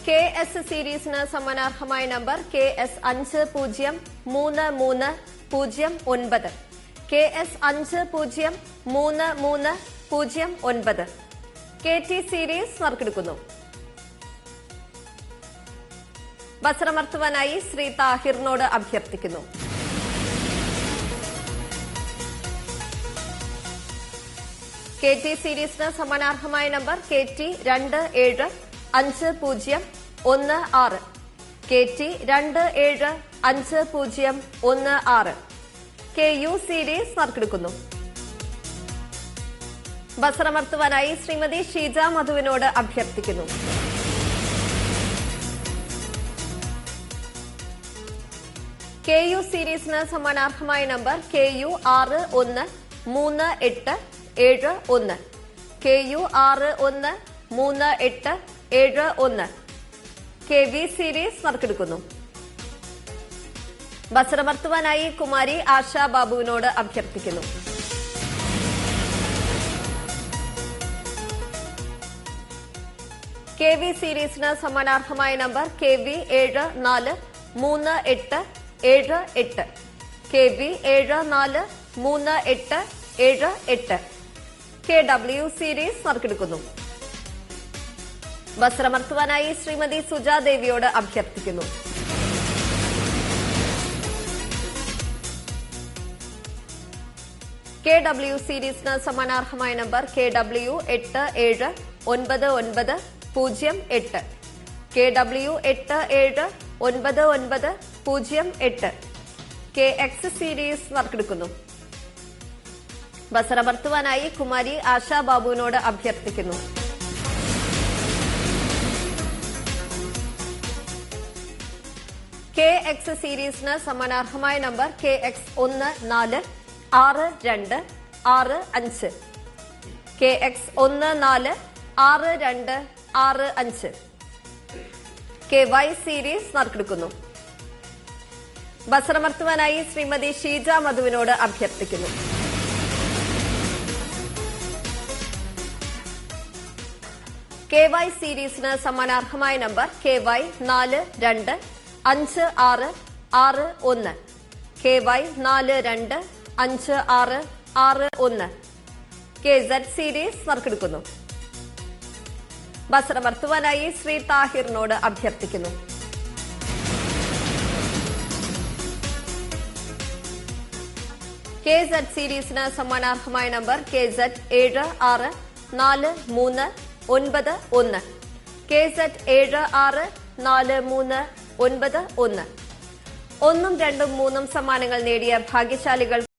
KS സീരീസിന് സമ്മാനാർഹമായ number KS 503309. KS 503309. KT series നറുക്കെടുക്കുന്നു. ബസറമർത്തുവാനായി ശ്രീ താഹിറിനോട് അഭ്യർത്ഥിക്കുന്നു. KT സീരീസിന് സമ്മാനാർഹമായ number KT 275016. KT 275016. KU series നറുക്കെടുക്കുന്നു. ബസറമർത്തുവാനായി ശ്രീമതി ഷീജ മധുവിനോട് അഭ്യർത്ഥിക്കുന്നു. KU സീരീസിന് സമ്മാനാർഹമായ number KU 613871. KU 613871. KV series നറുക്കെടുക്കുന്നു. ബസറമർത്തുവാനായി കുമാരി ആശാ ബാബുവിനോട് അഭ്യർത്ഥിക്കുന്നു. KV സീരീസിന് സമ്മാനാർഹമായ number KV 743878. KV 743878. KW series നറുക്കെടുക്കുന്നു. ബസറമർത്തുവാനായി ശ്രീമതി സുജാദേവിയോട് അഭ്യർത്ഥിക്കുന്നു. KW സീരീസിന് സമ്മാനാർഹമായ number KW 879908. KW 879908. KX series നറുക്കെടുക്കുന്നു. ബസറമർത്തുവാനായി കുമാരി ആശാ ബാബുവിനോട് അഭ്യർത്ഥിക്കുന്നു. KX സീരീസിന് സമ്മാനാർഹമായ number KX 146265. KX 146265. KY series നറുക്കെടുക്കുന്നു. ബസറമർത്തുവാനായി ശ്രീമതി ഷീജ മധുവിനോട് അഭ്യർത്ഥിക്കുന്നു. KY സീരീസിന് സമ്മാനാർഹമായ number KY 425661. KY 425661. KZ series നറുക്കെടുക്കുന്നു. ബസറമർത്തുവാനായി ശ്രീ താഹിറിനോട് അഭ്യർത്ഥിക്കുന്നു. KZ സീരീസിന് സമ്മാനാർഹമായ നമ്പർ KZ 7643991. KZ 7643991. 1, 2, 3 സമ്മാനങ്ങൾ നേടിയ ഭാഗ്യശാലികൾ